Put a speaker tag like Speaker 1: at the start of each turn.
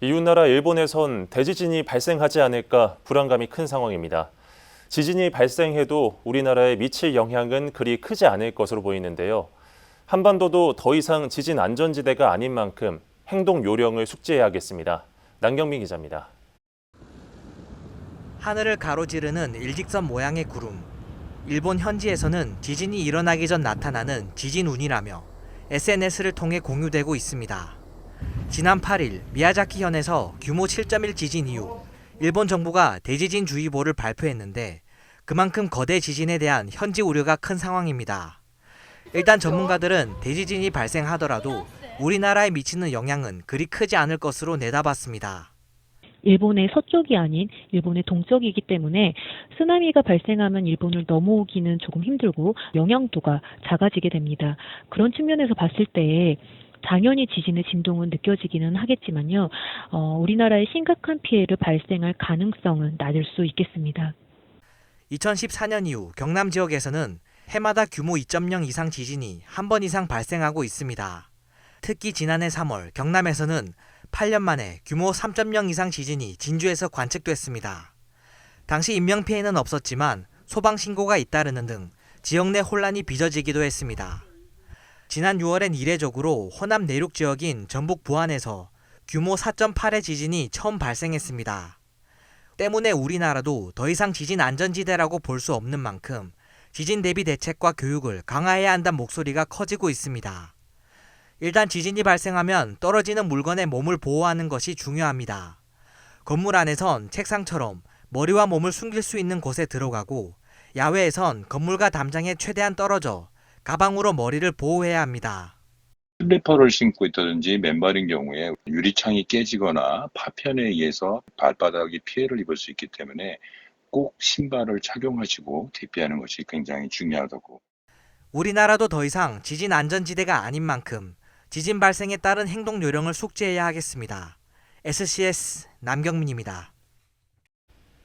Speaker 1: 이웃나라 일본에선 대지진이 발생하지 않을까 불안감이 큰 상황입니다. 지진이 발생해도 우리나라에 미칠 영향은 그리 크지 않을 것으로 보이는데요. 한반도도 더 이상 지진 안전지대가 아닌 만큼 행동 요령을 숙지해야겠습니다. 남경민 기자입니다.
Speaker 2: 하늘을 가로지르는 일직선 모양의 구름. 일본 현지에서는 지진이 일어나기 전 나타나는 지진운이라며 SNS를 통해 공유되고 있습니다. 지난 8일 미야자키현에서 규모 7.1 지진 이후 일본 정부가 대지진주의보를 발표했는데 그만큼 거대 지진에 대한 현지 우려가 큰 상황입니다. 일단 전문가들은 대지진이 발생하더라도 우리나라에 미치는 영향은 그리 크지 않을 것으로 내다봤습니다.
Speaker 3: 일본의 서쪽이 아닌 일본의 동쪽이기 때문에 쓰나미가 발생하면 일본을 넘어오기는 조금 힘들고 영향도가 작아지게 됩니다. 그런 측면에서 봤을 때 당연히 지진의 진동은 느껴지기는 하겠지만요. 우리나라에 심각한 피해를 발생할 가능성은 낮을 수 있겠습니다.
Speaker 2: 2014년 이후 경남 지역에서는 해마다 규모 2.0 이상 지진이 한 번 이상 발생하고 있습니다. 특히 지난해 3월 경남에서는 8년 만에 규모 3.0 이상 지진이 진주에서 관측됐습니다. 당시 인명피해는 없었지만 소방신고가 잇따르는 등 지역 내 혼란이 빚어지기도 했습니다. 지난 6월엔 이례적으로 호남 내륙 지역인 전북 부안에서 규모 4.8의 지진이 처음 발생했습니다. 때문에 우리나라도 더 이상 지진 안전지대라고 볼 수 없는 만큼 지진 대비 대책과 교육을 강화해야 한다는 목소리가 커지고 있습니다. 일단 지진이 발생하면 떨어지는 물건에 몸을 보호하는 것이 중요합니다. 건물 안에선 책상처럼 머리와 몸을 숨길 수 있는 곳에 들어가고 야외에선 건물과 담장에 최대한 떨어져 가방으로 머리를 보호해야 합니다.
Speaker 4: 슬리퍼를 신고 있다든지 맨발인 경우에 유리창이 깨지거나 파편에 의해서 발바닥이 피해를 입을 수 있기 때문에 꼭 신발을 착용하시고 대피하는 것이 굉장히 중요하다고.
Speaker 2: 우리나라도 더 이상 지진 안전지대가 아닌 만큼 지진 발생에 따른 행동 요령을 숙지해야 하겠습니다. SCS 남경민입니다.